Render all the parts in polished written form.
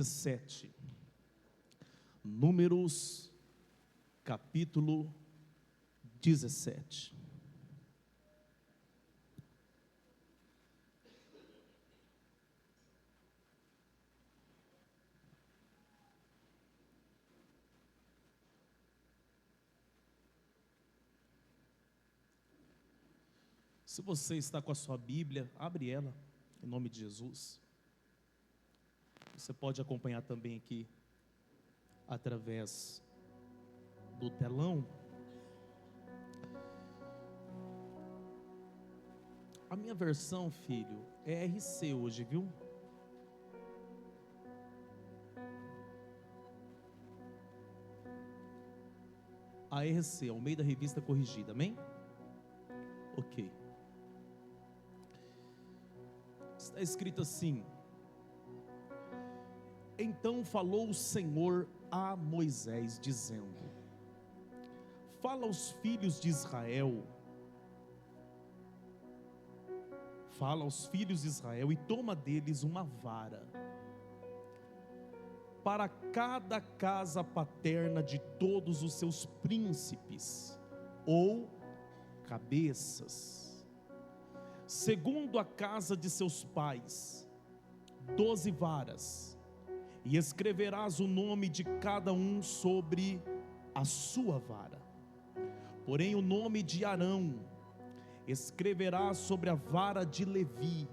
17, Números, capítulo 17. Se você está com a sua Bíblia, abre ela, em nome de Jesus. Você pode acompanhar também aqui, através do telão. A minha versão, filho, é RC hoje, viu? A RC, Almeida Revista Corrigida, amém? Ok. Está escrito assim: então falou o Senhor a Moisés, dizendo: fala aos filhos de Israel, e toma deles uma vara, para cada casa paterna de todos os seus príncipes, ou cabeças, segundo a casa de seus pais, 12 varas, e escreverás o nome de cada um sobre a sua vara. Porém o nome de Arão escreverás sobre a vara de Levi,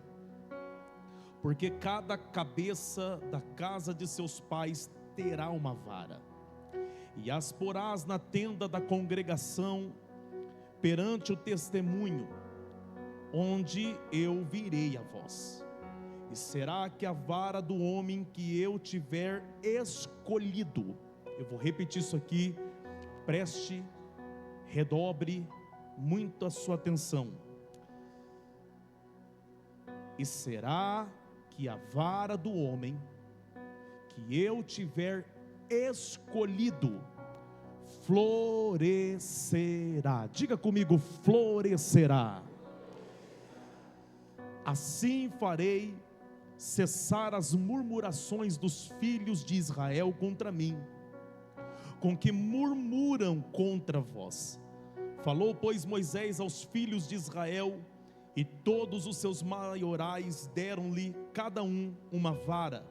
porque cada cabeça da casa de seus pais terá uma vara, e as porás na tenda da congregação, perante o testemunho, onde eu virei a vós. E será que a vara do homem que eu tiver escolhido, eu vou repetir isso aqui, preste, redobre muito a sua atenção. E será que a vara do homem que eu tiver escolhido florescerá. Diga comigo, florescerá. Assim farei cessar as murmurações dos filhos de Israel contra mim, com que murmuram contra vós. Falou, pois, Moisés aos filhos de Israel, e todos os seus maiorais deram-lhe cada um uma vara,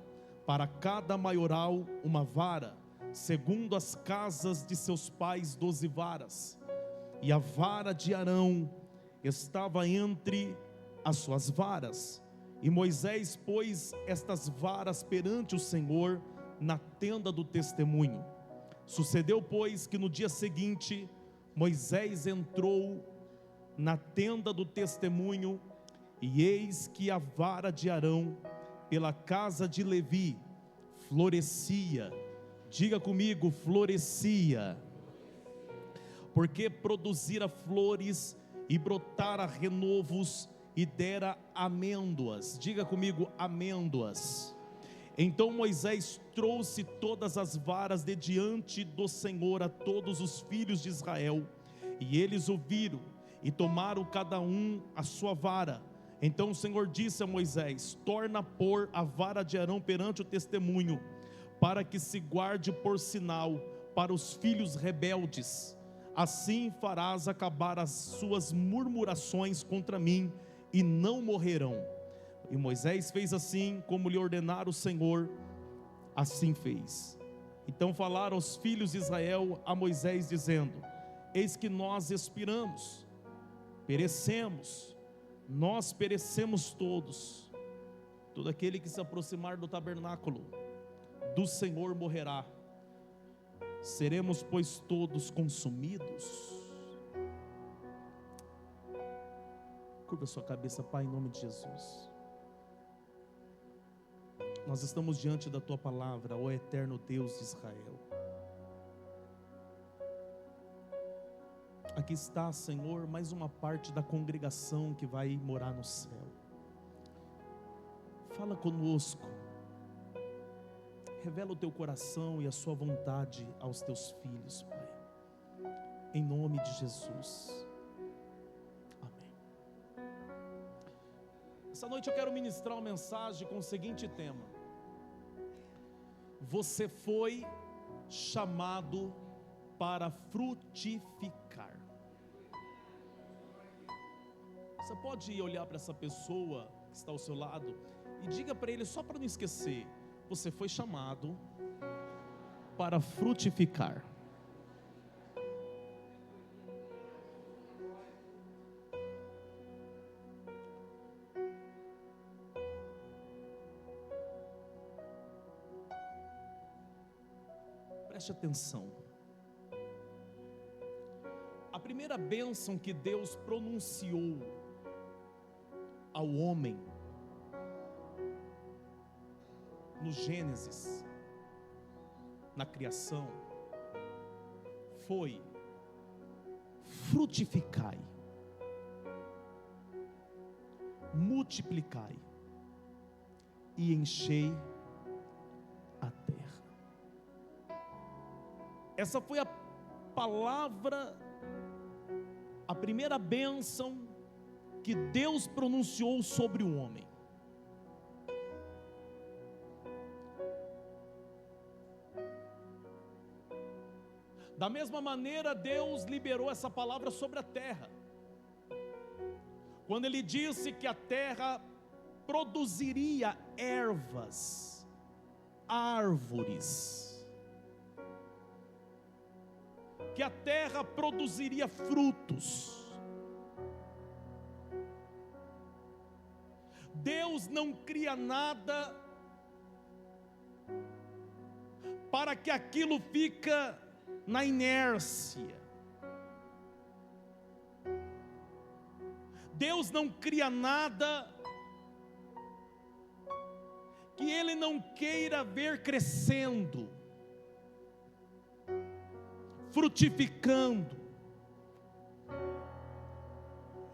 para cada maioral uma vara, segundo as casas de seus pais 12 varas, e a vara de Arão estava entre as suas varas, e Moisés pôs estas varas perante o Senhor na tenda do testemunho. Sucedeu, pois, que no dia seguinte Moisés entrou na tenda do testemunho, e eis que a vara de Arão pela casa de Levi florescia. Diga comigo, florescia, porque produzira flores e brotara renovos e dera amêndoas. Diga comigo, amêndoas. Então Moisés trouxe todas as varas de diante do Senhor a todos os filhos de Israel, e eles ouviram e tomaram cada um a sua vara. Então o Senhor disse a Moisés: torna a pôr a vara de Arão perante o testemunho, para que se guarde por sinal para os filhos rebeldes. Assim farás acabar as suas murmurações contra mim, e não morrerão. E Moisés fez assim como lhe ordenara o Senhor, assim fez. Então falaram os filhos de Israel a Moisés, dizendo: eis que nós expiramos, perecemos, nós perecemos todos. Todo aquele que se aproximar do tabernáculo do Senhor morrerá. Seremos, pois, todos consumidos? Curva a sua cabeça, Pai, em nome de Jesus. Nós estamos diante da Tua palavra, ó eterno Deus de Israel. Aqui está, Senhor, mais uma parte da congregação que vai morar no céu. Fala conosco, revela o Teu coração e a Sua vontade aos Teus filhos, Pai, em nome de Jesus. Essa noite eu quero ministrar uma mensagem com o seguinte tema: você foi chamado para frutificar. Você pode olhar para essa pessoa que está ao seu lado e diga para ele, só para não esquecer: você foi chamado para frutificar. Preste atenção. A primeira bênção que Deus pronunciou ao homem no Gênesis, na criação, foi: frutificai, multiplicai e enchei a terra. Essa foi a palavra, a primeira bênção que Deus pronunciou sobre o homem. Da mesma maneira, Deus liberou essa palavra sobre a terra, quando Ele disse que a terra produziria ervas, árvores, que a terra produziria frutos. Deus não cria nada para que aquilo fica na inércia. Deus não cria nada que Ele não queira ver crescendo, frutificando.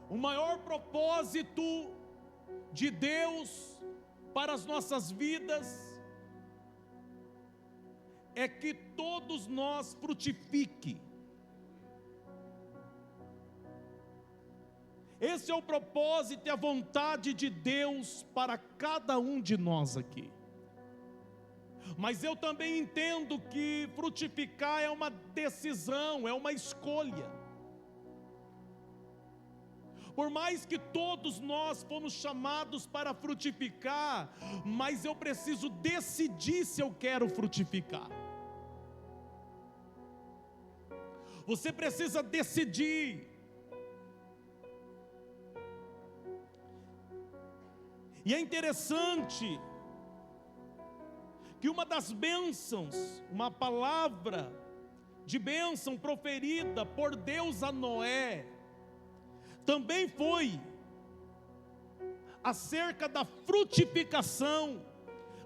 O maior propósito de Deus para as nossas vidas é que todos nós frutifiquem. Esse é o propósito e a vontade de Deus para cada um de nós aqui. Mas eu também entendo que frutificar é uma decisão, é uma escolha. Por mais que todos nós fomos chamados para frutificar, mas eu preciso decidir se eu quero frutificar. Você precisa decidir. E é interessante que uma das bênçãos, uma palavra de bênção proferida por Deus a Noé, também foi acerca da frutificação,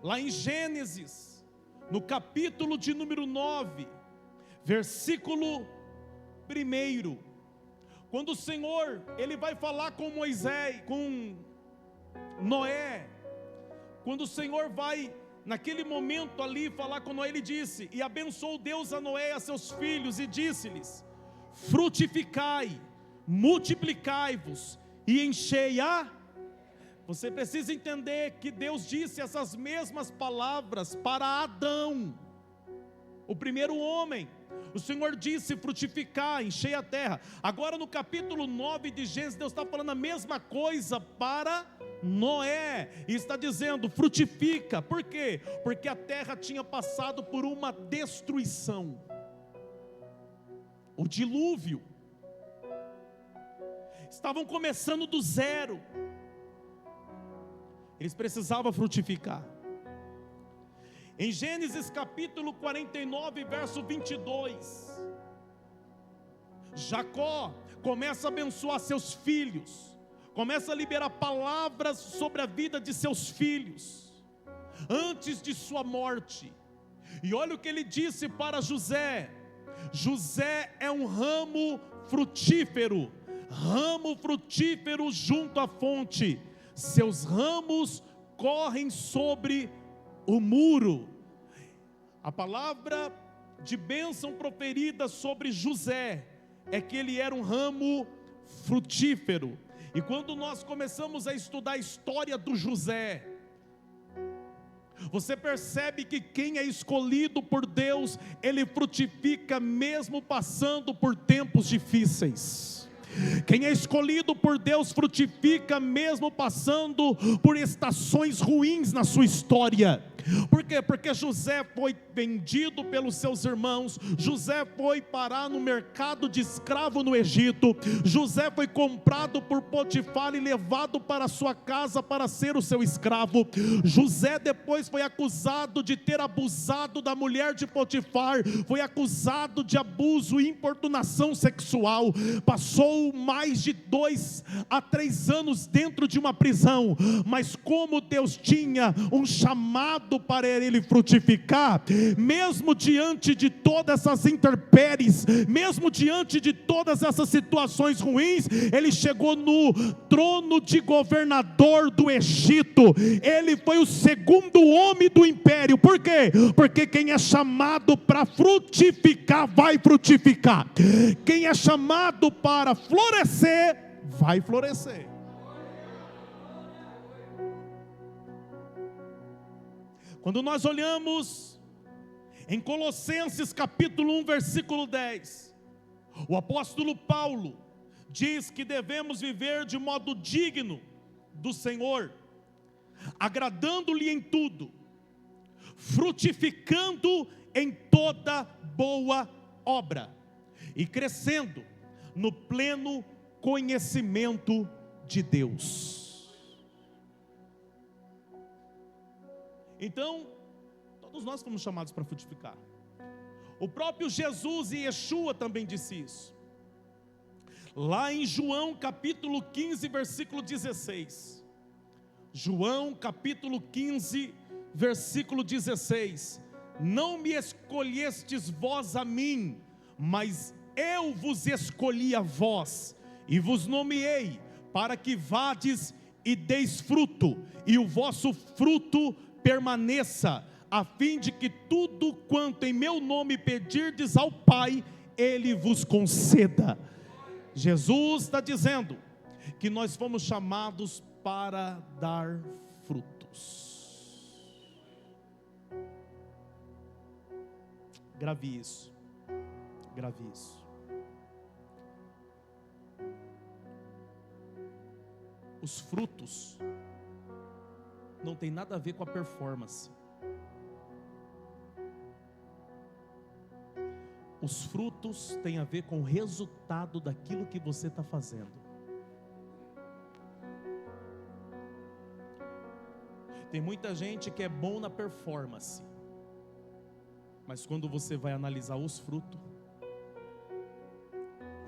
lá em Gênesis, no capítulo de número 9, versículo 1, quando o Senhor, Ele vai falar com Moisés, com Noé, quando o Senhor vai, naquele momento ali, falar com Noé, Ele disse: e abençoou Deus a Noé e a seus filhos, e disse-lhes: frutificai, multiplicai-vos e enchei a... Você precisa entender que Deus disse essas mesmas palavras para Adão, o primeiro homem. O Senhor disse: frutificar, enchei a terra. Agora no capítulo 9 de Gênesis, Deus está falando a mesma coisa para Noé, e está dizendo: frutifica. Por quê? Porque a terra tinha passado por uma destruição, o dilúvio. Estavam começando do zero, eles precisavam frutificar. Em Gênesis capítulo 49, verso 22, Jacó começa a abençoar seus filhos, começa a liberar palavras sobre a vida de seus filhos, antes de sua morte. E olha o que ele disse para José: José é um ramo frutífero junto à fonte, seus ramos correm sobre o muro. A palavra de bênção proferida sobre José é que ele era um ramo frutífero. E quando nós começamos a estudar a história do José, Você percebe que quem é escolhido por Deus, ele frutifica mesmo passando por tempos difíceis. Quem é escolhido por Deus frutifica mesmo passando por estações ruins na sua história. Por quê? Porque José foi vendido pelos seus irmãos, José foi parar no mercado de escravo no Egito, José foi comprado por Potifar e levado para sua casa para ser o seu escravo. José depois foi acusado de ter abusado da mulher de Potifar, foi acusado de abuso e importunação sexual, passou mais de 2 a 3 anos dentro de uma prisão, mas como Deus tinha um chamado para ele frutificar, mesmo diante de todas essas intempéries, mesmo diante de todas essas situações ruins, ele chegou no trono de governador do Egito. Ele foi o segundo homem do império. Por quê? Porque quem é chamado para frutificar, vai frutificar. Quem é chamado para florescer, vai florescer. Quando nós olhamos em Colossenses capítulo 1, versículo 10, o apóstolo Paulo diz que devemos viver de modo digno do Senhor, agradando-lhe em tudo, frutificando em toda boa obra e crescendo no pleno conhecimento de Deus. Então, todos nós fomos chamados para frutificar. O próprio Jesus e Yeshua também disse isso. Lá em João capítulo 15, versículo 16. João capítulo 15, versículo 16. Não me escolhestes vós a mim, mas eu vos escolhi a vós, e vos nomeei, para que vades e deis fruto, e o vosso fruto permaneça, a fim de que tudo quanto em meu nome pedirdes ao Pai, Ele vos conceda. Jesus está dizendo que nós fomos chamados para dar frutos. Grave isso, grave isso. Os frutos não tem nada a ver com a performance. Os frutos têm a ver com o resultado daquilo que você está fazendo. Tem muita gente que é bom na performance, mas quando você vai analisar os frutos,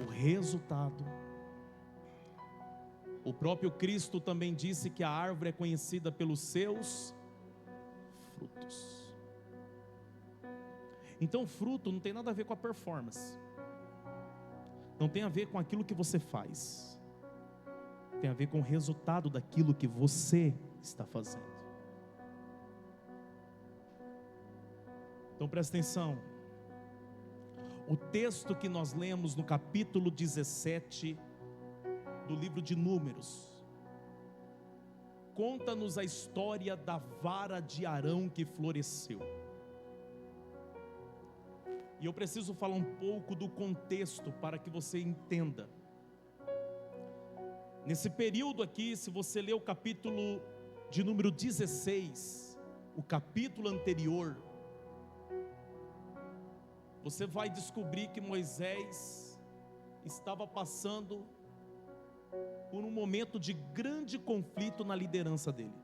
o resultado, o próprio Cristo também disse que a árvore é conhecida pelos seus frutos. Então fruto não tem nada a ver com a performance, não tem a ver com aquilo que você faz, tem a ver com o resultado daquilo que você está fazendo. Então presta atenção, o texto que nós lemos no capítulo 17 do livro de Números, conta-nos a história da vara de Arão que floresceu. E eu preciso falar um pouco do contexto para que você entenda. Nesse período aqui, se você ler o capítulo de número 16, o capítulo anterior, você vai descobrir que Moisés estava passando por um momento de grande conflito na liderança dele.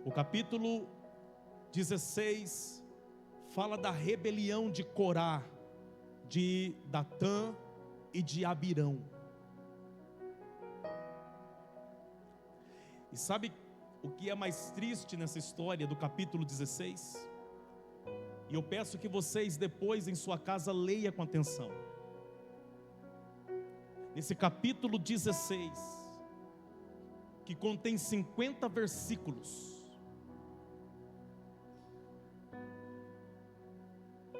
O capítulo 16 fala da rebelião de Corá, de Datã e de Abirão. E sabe o que é mais triste nessa história do capítulo 16? E eu peço que vocês depois em sua casa leiam com atenção. Nesse capítulo 16, que contém 50 versículos,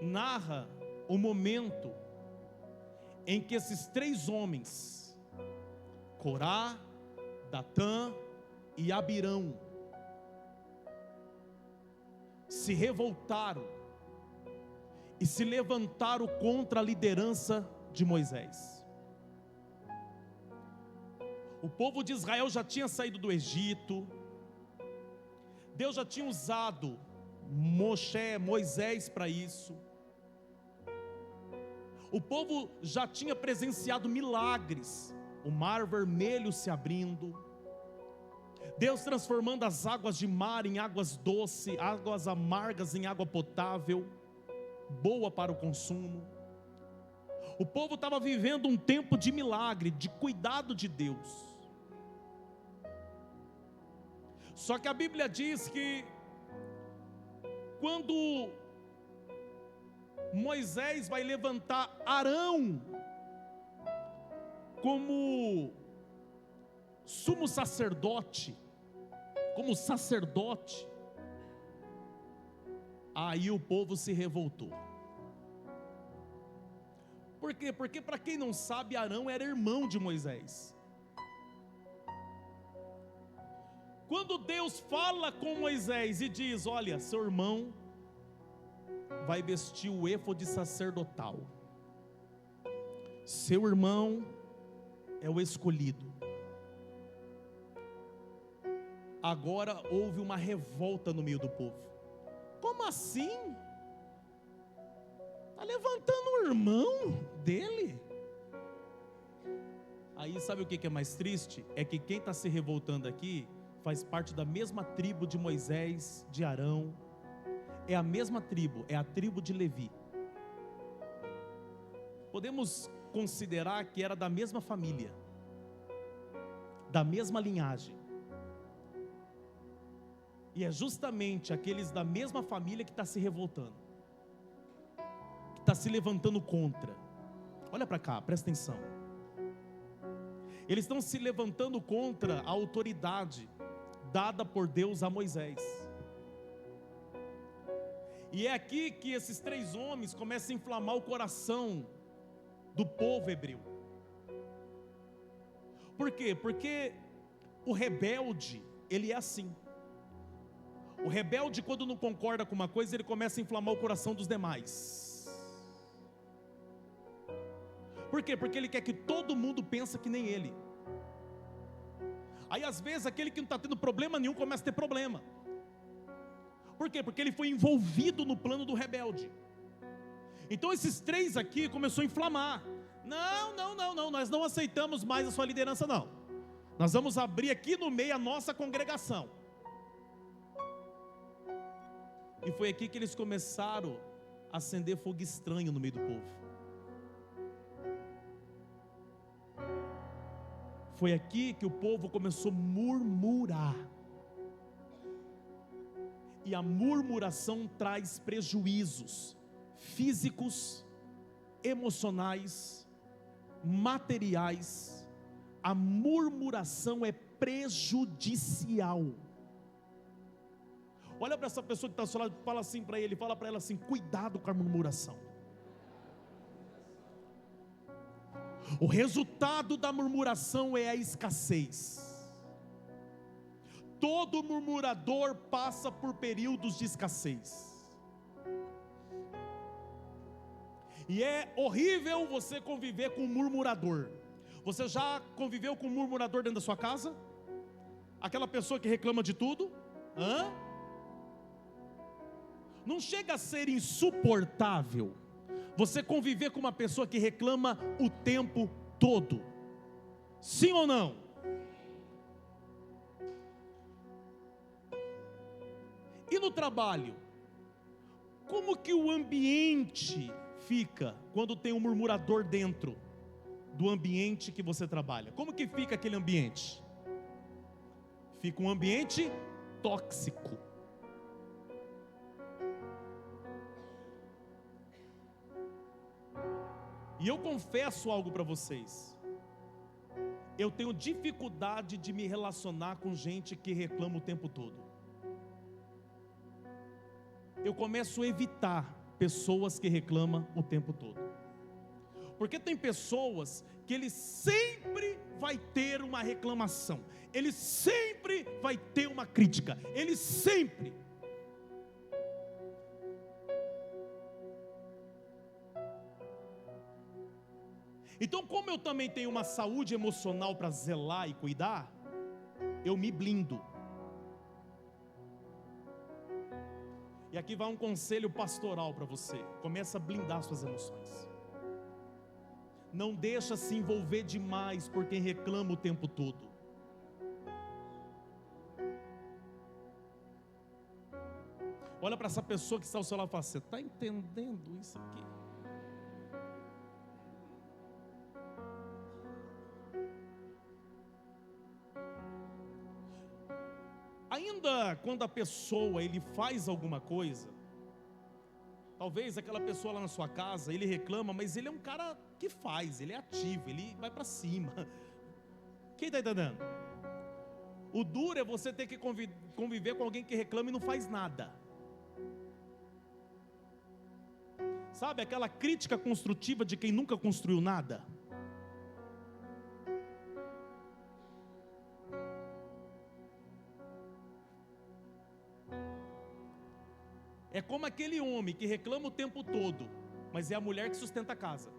narra o momento em que esses 3 homens, Corá, Datã e Abirão, se revoltaram e se levantaram contra a liderança de Moisés. O povo de Israel já tinha saído do Egito, Deus já tinha usado Moisés para isso. O povo já tinha presenciado milagres, o mar vermelho se abrindo, Deus transformando as águas de mar em águas doces, águas amargas em água potável, boa para o consumo. O povo estava vivendo um tempo de milagre, de cuidado de Deus. Só que a Bíblia diz que quando Moisés vai levantar Arão como sumo sacerdote, aí o povo se revoltou. Por quê? Porque, para quem não sabe, Arão era irmão de Moisés. Quando Deus fala com Moisés e diz: olha, seu irmão vai vestir o éfode sacerdotal, seu irmão é o escolhido. Agora houve uma revolta no meio do povo. Como assim? Está levantando o irmão dele? Aí sabe o que é mais triste? É que quem está se revoltando aqui faz parte da mesma tribo de Moisés, de Arão. É a mesma tribo, é a tribo de Levi. Podemos considerar que era da mesma família, da mesma linhagem. E é justamente aqueles da mesma família que está se revoltando, que está se levantando contra. Olha para cá, presta atenção. Eles estão se levantando contra a autoridade dada por Deus a Moisés. E é aqui que esses três homens começam a inflamar o coração do povo hebreu. Por quê? Porque o rebelde, ele é assim. O rebelde, quando não concorda com uma coisa, ele começa a inflamar o coração dos demais. Por quê? Porque ele quer que todo mundo pense que nem ele. Aí às vezes aquele que não está tendo problema nenhum começa a ter problema. Por quê? Porque ele foi envolvido no plano do rebelde. Então esses três aqui começou a inflamar. Não, nós não aceitamos mais a sua liderança não. Nós vamos abrir aqui no meio a nossa congregação. E foi aqui que eles começaram a acender fogo estranho no meio do povo. Foi aqui que o povo começou a murmurar. E a murmuração traz prejuízos físicos, emocionais, materiais. A murmuração é prejudicial. Olha para essa pessoa que está ao seu lado, fala assim para ele, fala para ela assim: cuidado com a murmuração. O resultado da murmuração é a escassez. Todo murmurador passa por períodos de escassez. E é horrível você conviver com um murmurador. Você já conviveu com um murmurador dentro da sua casa? Aquela pessoa que reclama de tudo? Não chega a ser insuportável você conviver com uma pessoa que reclama o tempo todo? Sim ou não? E no trabalho? Como que o ambiente fica quando tem um murmurador dentro do ambiente que você trabalha? Como que fica aquele ambiente? Fica um ambiente tóxico. E eu confesso algo para vocês: eu tenho dificuldade de me relacionar com gente que reclama o tempo todo. Eu começo a evitar pessoas que reclamam o tempo todo. Porque tem pessoas que ele sempre vai ter uma reclamação, ele sempre vai ter uma crítica, ele sempre. Então, como eu também tenho uma saúde emocional para zelar e cuidar, eu me blindo. E aqui vai um conselho pastoral para você: começa a blindar suas emoções. Não deixa se envolver demais por quem reclama o tempo todo. Olha para essa pessoa que está ao seu lado e fala: você está entendendo isso aqui? Ainda quando a pessoa ele faz alguma coisa, talvez aquela pessoa lá na sua casa, ele reclama, mas ele é um cara que faz, ele é ativo, ele vai para cima. Quem está entendendo? O duro é você ter que conviver com alguém que reclama e não faz nada. Sabe aquela crítica construtiva de quem nunca construiu nada? É como aquele homem que reclama o tempo todo, mas é a mulher que sustenta a casa.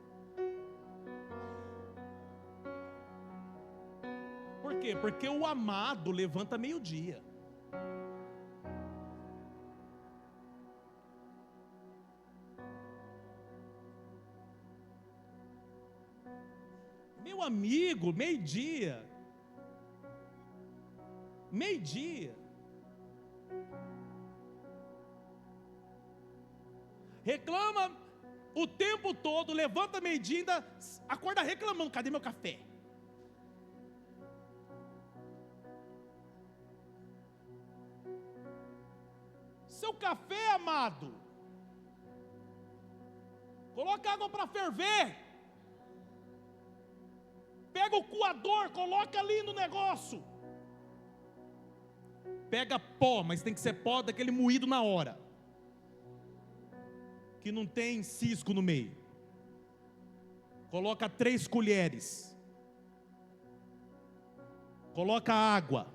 Por quê? Porque o amado levanta meio-dia. Meu amigo, meio-dia. Meio-dia. Reclama o tempo todo, levanta meio-dia, ainda acorda reclamando: cadê meu café? Seu café, amado, coloca água para ferver, pega o coador, coloca ali no negócio, pega pó, mas tem que ser pó daquele moído na hora, que não tem cisco no meio. Coloca 3 colheres, coloca água,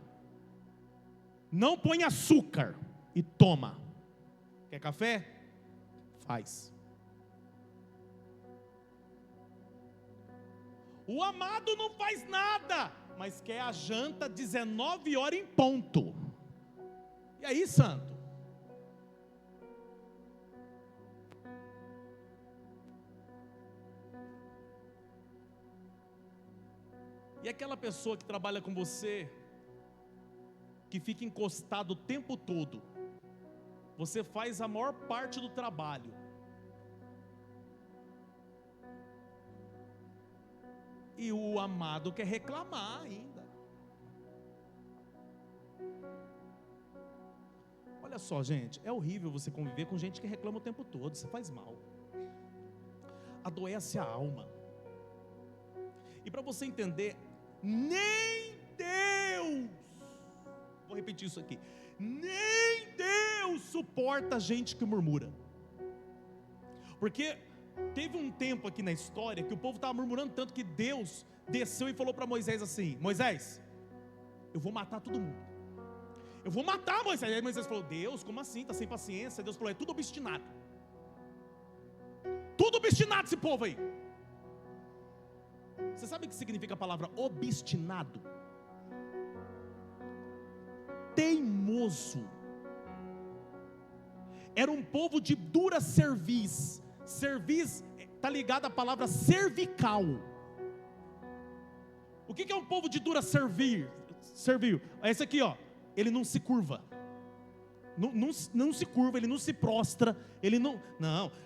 não põe açúcar e toma. Quer café? Faz. O amado não faz nada, mas quer a janta 19 horas em ponto. E aí, santo? E aquela pessoa que trabalha com você, que fica encostado o tempo todo, você faz a maior parte do trabalho, e o amado quer reclamar ainda. Olha só, gente, é horrível você conviver com gente que reclama o tempo todo, você faz mal, adoece a alma. E para você entender, nem Deus, vou repetir isso aqui, nem Deus suporta gente que murmura. Porque teve um tempo aqui na história que o povo estava murmurando tanto que Deus desceu e falou para Moisés assim: Moisés, eu vou matar todo mundo. Eu vou matar Moisés. Aí Moisés falou: Deus, como assim? Está sem paciência? Deus falou: é tudo obstinado. Tudo obstinado esse povo aí. Você sabe o que significa a palavra obstinado? Teimoso. Era um povo de dura cerviz. Cerviz está ligado à palavra cervical. O que é um povo de dura cerviz? Esse aqui, ó. Ele não se curva. Não se curva, ele não se prostra. Ele não.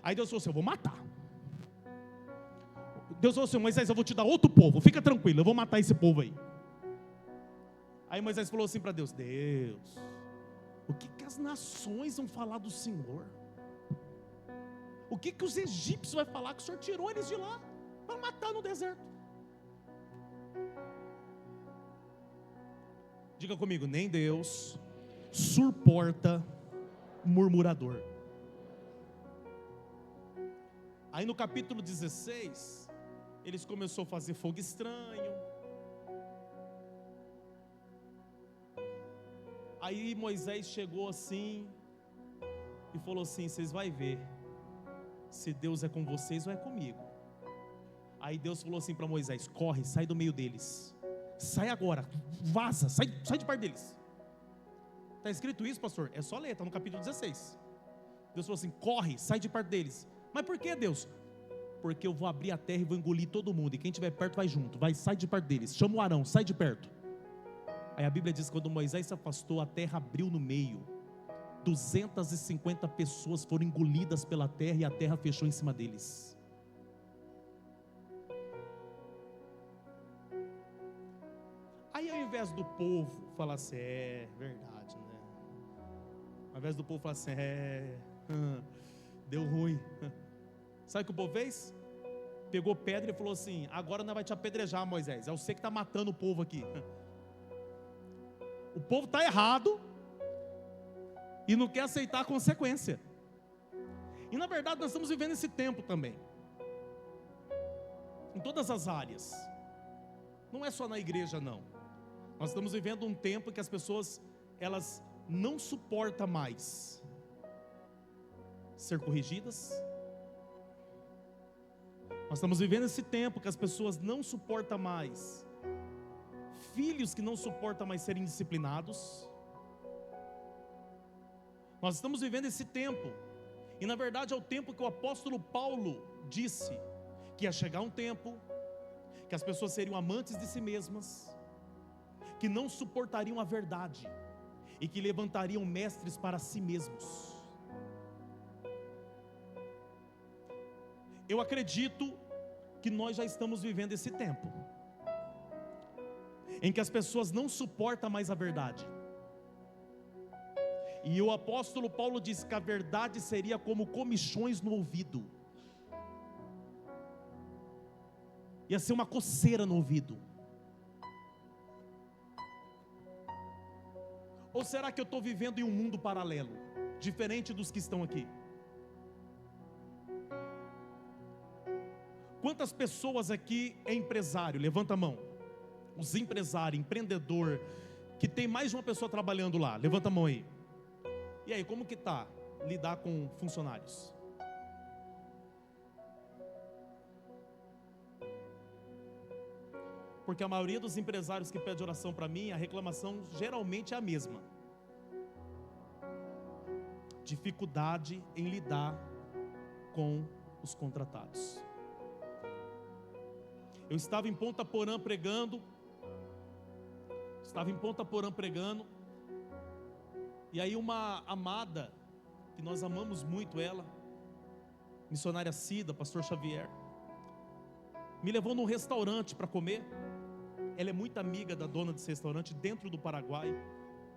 Aí Deus falou assim: eu vou matar. Deus falou assim: Moisés, eu vou te dar outro povo, fica tranquilo, eu vou matar esse povo aí. Aí Moisés falou assim para Deus: Deus, o que as nações vão falar do Senhor? O que os egípcios vão falar que o Senhor tirou eles de lá para matar no deserto? Diga comigo: nem Deus suporta murmurador. Aí no capítulo 16, eles começaram a fazer fogo estranho. Aí Moisés chegou assim e falou assim: vocês vão ver se Deus é com vocês ou é comigo. Aí Deus falou assim para Moisés: corre, sai do meio deles, sai agora, vaza, sai de perto deles. Está escrito isso, pastor? É só ler, está no capítulo 16. Deus falou assim: corre, sai de perto deles. Mas por que, Deus? Porque eu vou abrir a terra e vou engolir todo mundo, e quem estiver perto vai junto, sai de perto deles. Chama o Arão, sai de perto. Aí a Bíblia diz que quando Moisés se afastou, a terra abriu no meio, 250 pessoas foram engolidas pela terra, e a terra fechou em cima deles. Aí ao invés do povo falar assim: é verdade, né? Ao invés do povo falar assim: deu ruim. Sabe o que o povo fez? Pegou pedra e falou assim: agora nós vamos te apedrejar, Moisés, é você que está matando o povo aqui. O povo está errado e não quer aceitar a consequência. E na verdade nós estamos vivendo esse tempo também, em todas as áreas. Não é só na igreja, não. Nós estamos vivendo um tempo que as pessoas, elas não suportam mais ser corrigidas. Nós estamos vivendo esse tempo que as pessoas não suportam mais filhos que não suportam mais serem disciplinados. Nós estamos vivendo esse tempo, e na verdade é o tempo que o apóstolo Paulo disse que ia chegar um tempo que as pessoas seriam amantes de si mesmas, que não suportariam a verdade e que levantariam mestres para si mesmos. Eu acredito que nós já estamos vivendo esse tempo em que as pessoas não suportam mais a verdade. E o apóstolo Paulo diz que a verdade seria como comichões no ouvido. Ia ser uma coceira no ouvido. Ou será que eu estou vivendo em um mundo paralelo, diferente dos que estão aqui? Quantas pessoas aqui é empresário? Levanta a mão. Os empresários, empreendedor, que tem mais de uma pessoa trabalhando lá, levanta a mão aí. E aí, como que tá lidar com funcionários? Porque a maioria dos empresários que pede oração para mim, a reclamação geralmente é a mesma: dificuldade em lidar com os contratados. Eu estava em Ponta Porã pregando, e aí uma amada, que nós amamos muito ela, missionária Cida, pastor Xavier, me levou num restaurante para comer. Ela é muito amiga da dona desse restaurante, dentro do Paraguai.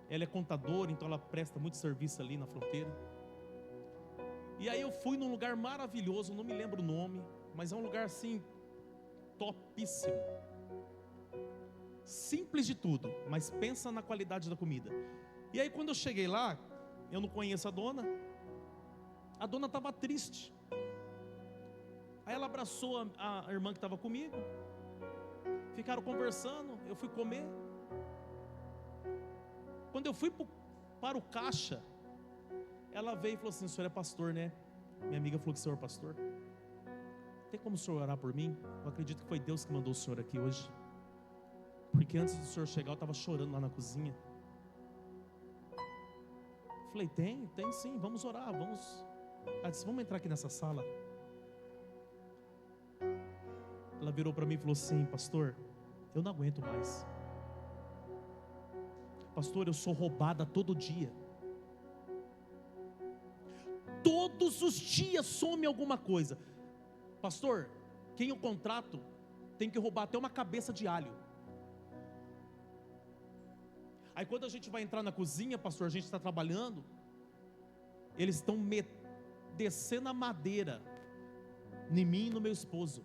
Ela é contadora, então ela presta muito serviço ali na fronteira. E aí eu fui num lugar maravilhoso, não me lembro o nome, mas é um lugar assim, topíssimo. Simples de tudo, mas pensa na qualidade da comida. E aí quando eu cheguei lá, eu não conheço a dona estava triste. Aí ela abraçou a irmã que estava comigo, ficaram conversando, eu fui comer. Quando eu fui para o caixa, ela veio e falou assim: o senhor é pastor, né? Minha amiga falou que o senhor é pastor. Tem como o senhor orar por mim? Eu acredito que foi Deus que mandou o senhor aqui hoje, porque antes do senhor chegar eu estava chorando lá na cozinha. Falei: tem sim, vamos orar, vamos. Ela disse: vamos entrar aqui nessa sala. Ela virou para mim e falou assim: pastor, eu não aguento mais. Pastor, eu sou roubada todo dia. Todos os dias some alguma coisa. Pastor, quem eu contrato tem que roubar até uma cabeça de alho. Aí quando a gente vai entrar na cozinha, pastor, a gente está trabalhando, eles estão descendo a madeira em mim e no meu esposo,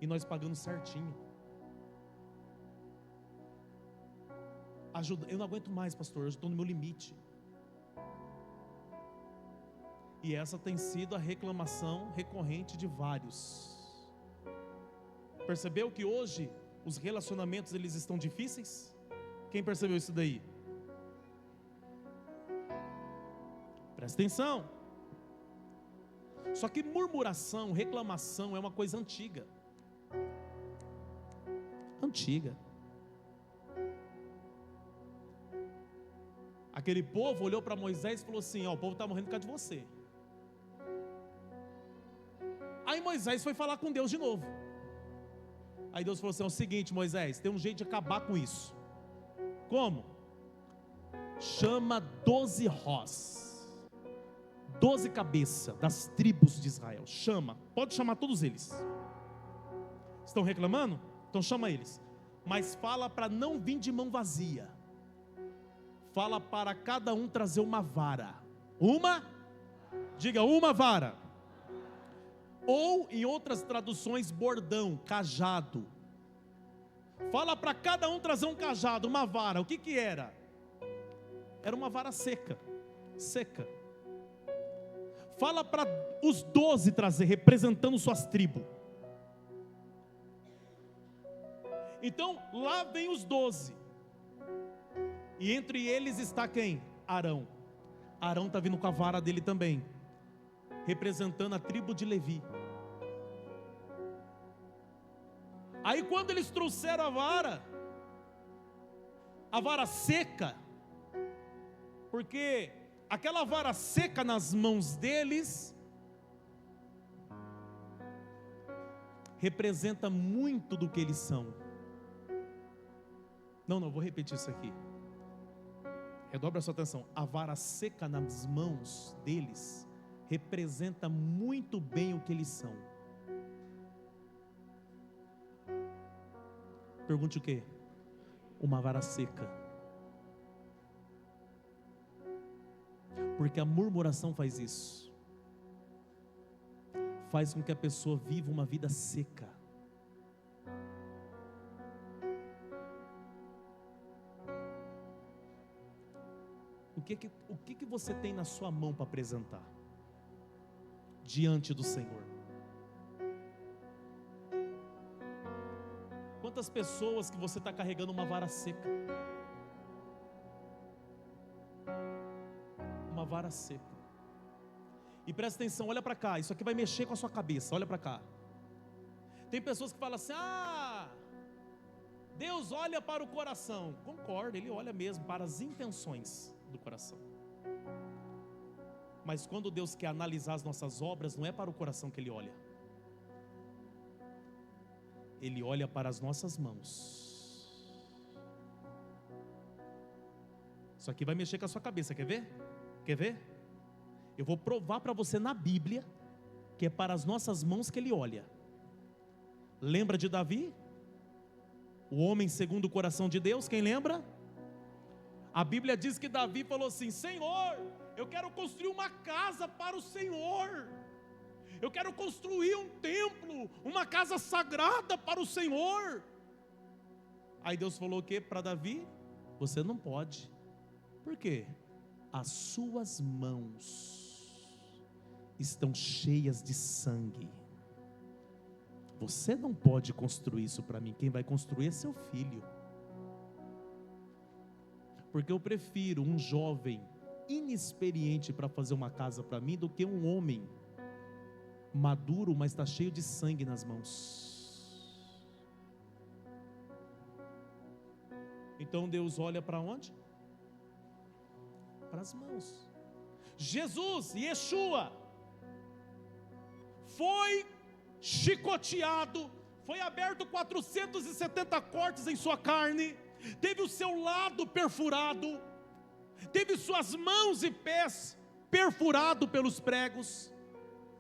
e nós pagando certinho. Ajuda, eu não aguento mais, pastor, eu estou no meu limite. E essa tem sido a reclamação recorrente de vários. Percebeu que hoje os relacionamentos eles estão difíceis? Quem percebeu isso daí? Presta atenção. Só que murmuração, reclamação é uma coisa antiga. Antiga. Aquele povo olhou para Moisés e falou assim: ó, o povo está morrendo por causa de você. Aí Moisés foi falar com Deus de novo. Aí Deus falou assim: é o seguinte, Moisés, tem um jeito de acabar com isso. Como? Chama 12 rós, 12 cabeças das tribos de Israel. Chama, pode chamar todos eles. Estão reclamando? Então chama eles. Mas fala para não vir de mão vazia. Fala para cada um trazer uma vara. Diga, uma vara. Ou em outras traduções, bordão, cajado. Fala para cada um trazer um cajado, uma vara. O que era? Era uma vara seca. Fala para os 12 trazer, representando suas tribos. Então, lá vem os 12. E entre eles está quem? Arão. Arão está vindo com a vara dele também, representando a tribo de Levi. Aí quando eles trouxeram a vara seca, porque aquela vara seca nas mãos deles representa muito do que eles são. Não, vou repetir isso aqui. Redobra a sua atenção. A vara seca nas mãos deles representa muito bem o que eles são. Pergunte o quê? Uma vara seca. Porque a murmuração faz isso. Faz com que a pessoa viva uma vida seca. O que você tem na sua mão para apresentar diante do Senhor? Quantas pessoas que você está carregando uma vara seca? Uma vara seca. E presta atenção, olha para cá, isso aqui vai mexer com a sua cabeça, olha para cá. Tem pessoas que falam assim: Deus olha para o coração. Concordo, Ele olha mesmo para as intenções do coração. Mas quando Deus quer analisar as nossas obras, não é para o coração que Ele olha. Ele olha para as nossas mãos. Isso aqui vai mexer com a sua cabeça, quer ver? Quer ver? Eu vou provar para você na Bíblia que é para as nossas mãos que Ele olha. Lembra de Davi? O homem segundo o coração de Deus, quem lembra? A Bíblia diz que Davi falou assim: Senhor, eu quero construir uma casa para o Senhor. Eu quero construir um templo, uma casa sagrada para o Senhor. Aí Deus falou o quê para Davi? Você não pode. Por quê? As suas mãos estão cheias de sangue. Você não pode construir isso para mim. Quem vai construir é seu filho. Porque eu prefiro um jovem inexperiente para fazer uma casa para mim do que um homem maduro, mas está cheio de sangue nas mãos. Então Deus olha para onde? Para as mãos. Jesus, Yeshua, foi chicoteado, foi aberto 470 cortes em sua carne, teve o seu lado perfurado, teve suas mãos e pés perfurados pelos pregos,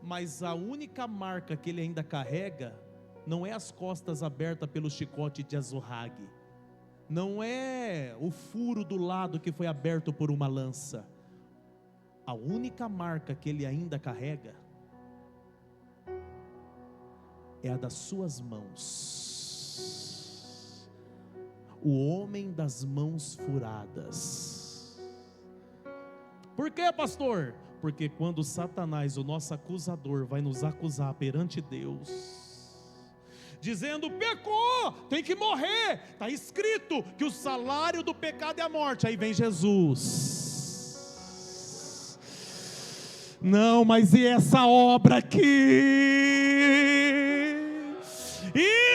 mas a única marca que ele ainda carrega não é as costas abertas pelo chicote de azorrague, não é o furo do lado que foi aberto por uma lança. A única marca que ele ainda carrega é a das suas mãos. O homem das mãos furadas. Por quê, pastor? Porque quando Satanás, o nosso acusador, vai nos acusar perante Deus, dizendo: pecou, tem que morrer, está escrito que o salário do pecado é a morte. Aí vem Jesus: Não, mas e essa obra aqui?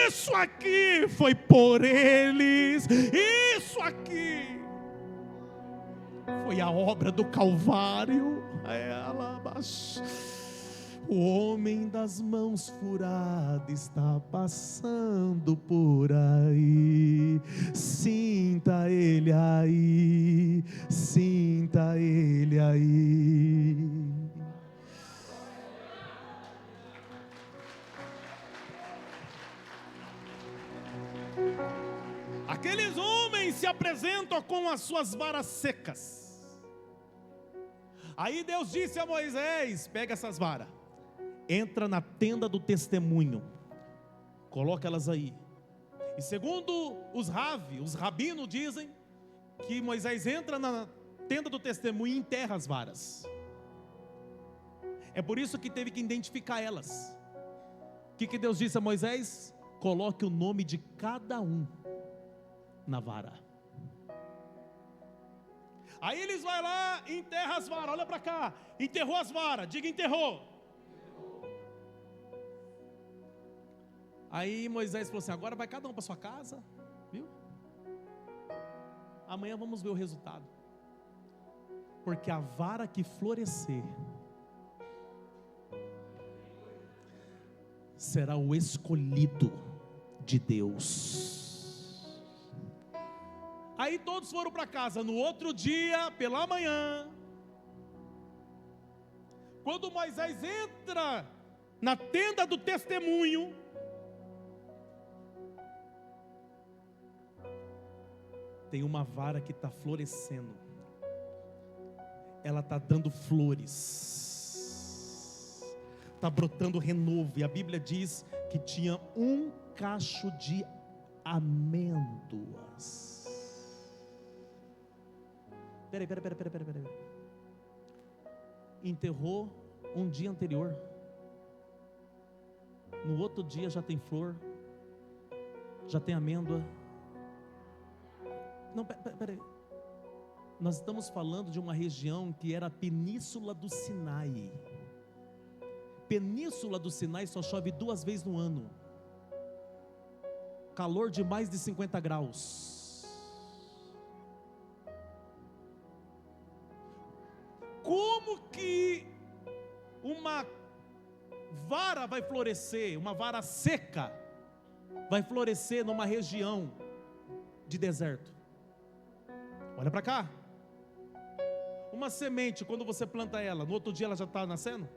Isso aqui foi por eles. Isso aqui foi a obra do Calvário. O homem das mãos furadas está passando por aí. Sinta ele aí. Sinta ele aí. Aqueles homens se apresentam com as suas varas secas. Aí Deus disse a Moisés: pega essas varas, entra na tenda do testemunho, coloca elas aí. E segundo os rabinos dizem que Moisés entra na tenda do testemunho e enterra as varas. É por isso que teve que identificar elas. O que Deus disse a Moisés? Coloque o nome de cada um na vara. Aí eles vão lá e enterram as varas. Olha para cá, enterrou as varas. Diga: enterrou. Aí Moisés falou assim: agora vai cada um para sua casa, viu? Amanhã vamos ver o resultado. Porque a vara que florescer será o escolhido de Deus. Aí todos foram para casa. No outro dia, pela manhã, quando Moisés entra na tenda do testemunho, tem uma vara que está florescendo. Ela está dando flores, está brotando renovo. E a Bíblia diz que tinha um cacho de amêndoas. Peraí. Enterrou um dia anterior. No outro dia já tem flor, já tem amêndoa. Não, peraí. Nós estamos falando de uma região que era a Península do Sinai. Península do Sinai só chove 2 vezes no ano. Calor de mais de 50 graus. Como que uma vara vai florescer, uma vara seca vai florescer numa região de deserto? Olha para cá. Uma semente, quando você planta ela, no outro dia ela já está nascendo?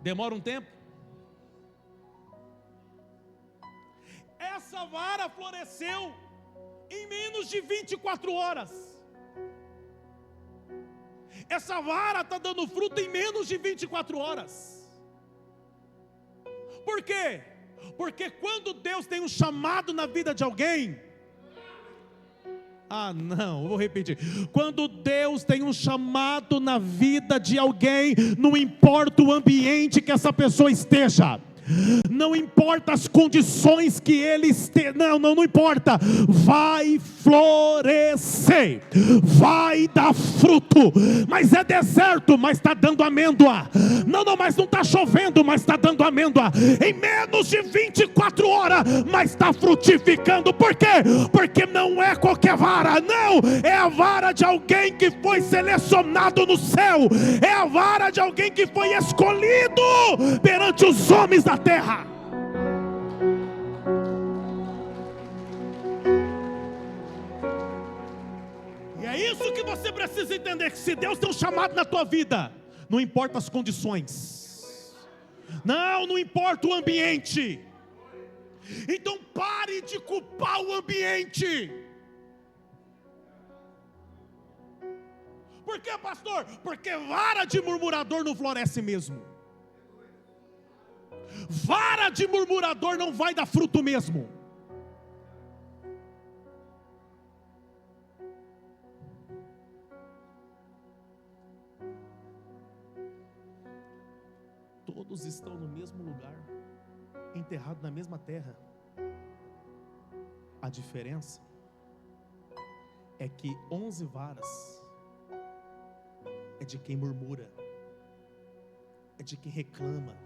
Demora um tempo? Essa vara floresceu em menos de 24 horas. Essa vara está dando fruto em menos de 24 horas. Por quê? Porque quando Deus tem um chamado na vida de alguém, eu vou repetir. Quando Deus tem um chamado na vida de alguém, não importa o ambiente que essa pessoa esteja, não importa as condições que ele esteja, não importa, vai florescer, vai dar fruto. Mas é deserto, mas está dando amêndoa. Mas não está chovendo, mas está dando amêndoa. Em menos de 24 horas, mas está frutificando. Por quê? Porque não é qualquer vara, não, é a vara de alguém que foi selecionado no céu, é a vara de alguém que foi escolhido perante os homens da terra. E é isso que você precisa entender, que se Deus tem um chamado na tua vida, não importa as condições, não importa o ambiente. Então pare de culpar o ambiente. Por quê, pastor? Porque vara de murmurador não floresce mesmo. Vara de murmurador não vai dar fruto mesmo. Todos estão no mesmo lugar, enterrados na mesma terra. A diferença é que 11 varas de quem murmura, é de quem reclama.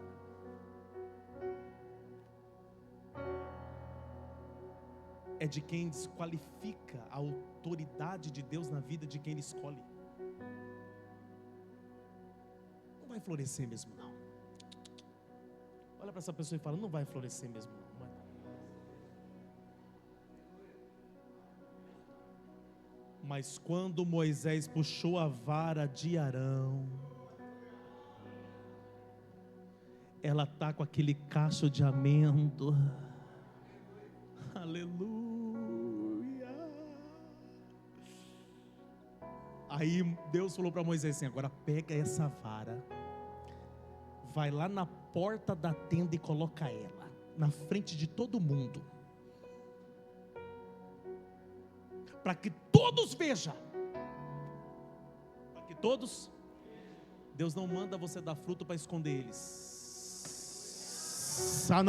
É de quem desqualifica a autoridade de Deus na vida de quem Ele escolhe. Não vai florescer mesmo não. Olha para essa pessoa e fala: não vai florescer mesmo não. Mas quando Moisés puxou a vara de Arão, ela está com aquele cacho de amêndoa. Aleluia. Aí Deus falou para Moisés assim: agora pega essa vara, vai lá na porta da tenda e coloca ela na frente de todo mundo, para que todos vejam. Para que todos. Deus não manda você dar fruto para esconder eles.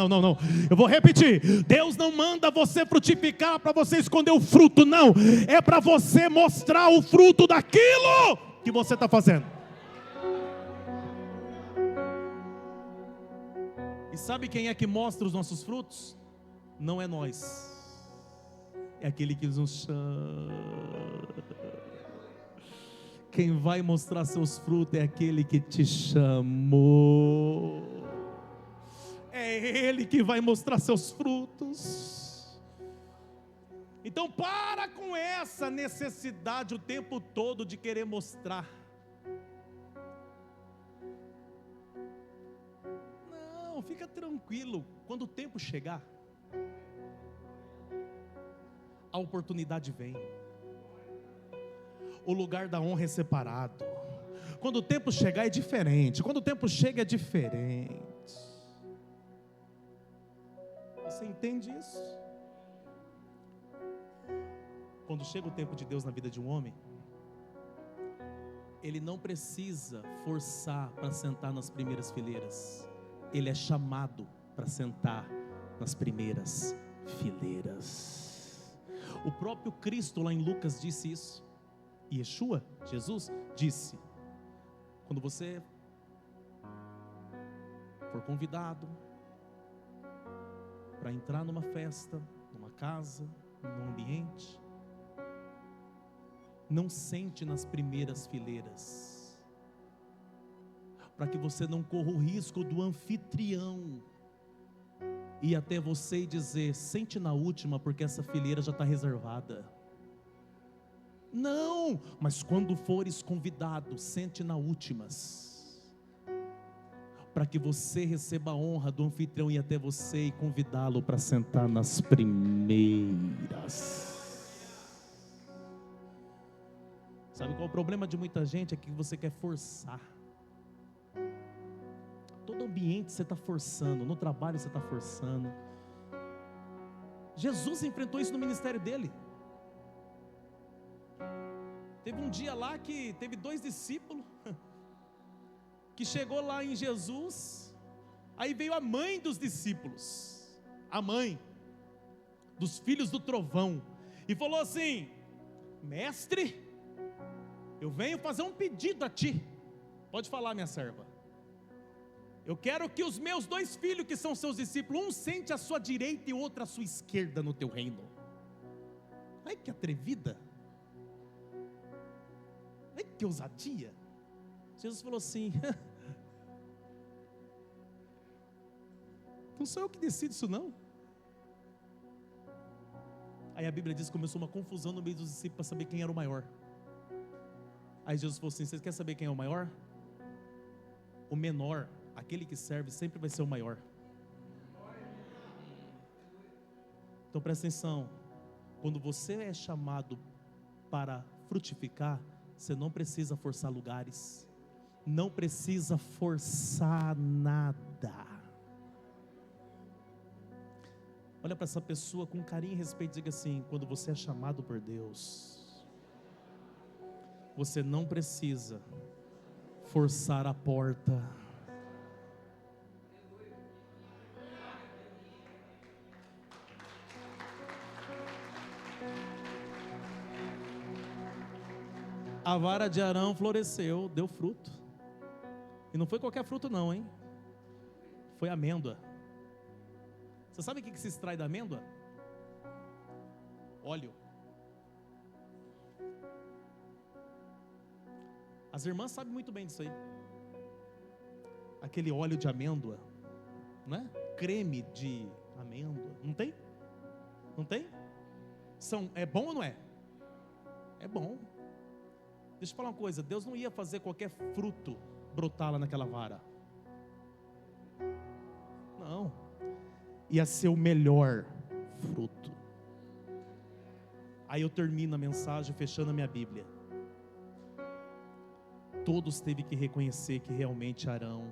Não. Eu vou repetir. Deus não manda você frutificar para você esconder o fruto, não. É para você mostrar o fruto daquilo que você está fazendo. E sabe quem é que mostra os nossos frutos? Não é nós. É aquele que nos chama. Quem vai mostrar seus frutos é aquele que te chamou. É Ele que vai mostrar seus frutos. Então para com essa necessidade o tempo todo de querer mostrar. Não, fica tranquilo. Quando o tempo chegar, a oportunidade vem. O lugar da honra é separado. Quando o tempo chegar é diferente. Quando o tempo chega é diferente. Você entende isso? Quando chega o tempo de Deus na vida de um homem, ele não precisa forçar para sentar nas primeiras fileiras. Ele é chamado para sentar nas primeiras fileiras. O próprio Cristo lá em Lucas disse isso. Yeshua, Jesus, disse: quando você for convidado para entrar numa festa, numa casa, num ambiente, não sente nas primeiras fileiras, para que você não corra o risco do anfitrião ir até você e dizer: sente na última, porque essa fileira já está reservada. Não, mas quando fores convidado, sente na últimas, para que você receba a honra do anfitrião ir até você e convidá-lo para sentar nas primeiras. Sabe qual é o problema de muita gente? É que você quer forçar. Todo ambiente você está forçando, no trabalho você está forçando. Jesus enfrentou isso no ministério dele. Teve um dia lá que teve 2 discípulos que chegou lá em Jesus. Aí veio a mãe dos discípulos, a mãe dos filhos do trovão, e falou assim: mestre, eu venho fazer um pedido a ti. Pode falar, minha serva. Eu quero que os meus 2 filhos, que são seus discípulos, um sente à sua direita e outro à sua esquerda no teu reino. Ai, que atrevida. Ai, que ousadia. Jesus falou assim: não sou eu que decido isso não. Aí a Bíblia diz que começou uma confusão no meio dos discípulos para saber quem era o maior. Aí Jesus falou assim: vocês querem saber quem é o maior? O menor, aquele que serve, sempre vai ser o maior. Então presta atenção. Quando você é chamado para frutificar, você não precisa forçar lugares, não precisa forçar nada. Olha para essa pessoa com carinho e respeito e diga assim: quando você é chamado por Deus, você não precisa forçar a porta. A vara de Arão floresceu, deu fruto. E não foi qualquer fruto não, hein? Foi amêndoa. Você sabe o que se extrai da amêndoa? Óleo. As irmãs sabem muito bem disso aí. Aquele óleo de amêndoa, né? Creme de amêndoa. Não tem? Não tem? É bom ou não é? É bom. Deixa eu falar uma coisa. Deus não ia fazer qualquer fruto brotar lá naquela vara. Não. Ia ser o melhor fruto. Aí eu termino a mensagem fechando a minha Bíblia. Todos teve que reconhecer que realmente Arão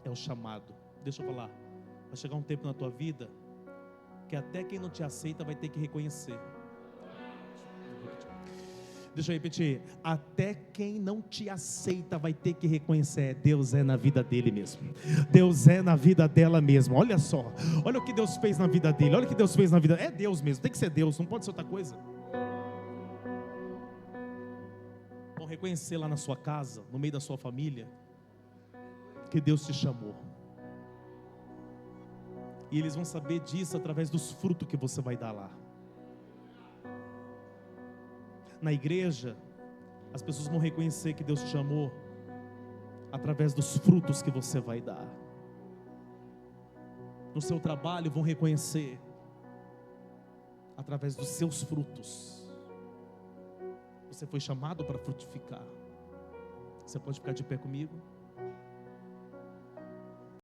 é o chamado. Deixa eu falar. Vai chegar um tempo na tua vida que até quem não te aceita vai ter que reconhecer. Deixa eu repetir. Até quem não te aceita vai ter que reconhecer. Deus é na vida dele mesmo. Deus é na vida dela mesmo. Olha só. Olha o que Deus fez na vida dele. Olha o que Deus fez na vida. É Deus mesmo. Tem que ser Deus. Não pode ser outra coisa. Vão reconhecer lá na sua casa, no meio da sua família, que Deus te chamou. E eles vão saber disso através dos frutos que você vai dar lá. Na igreja, as pessoas vão reconhecer que Deus te chamou através dos frutos que você vai dar. No seu trabalho vão reconhecer através dos seus frutos. Você foi chamado para frutificar. Você pode ficar de pé comigo?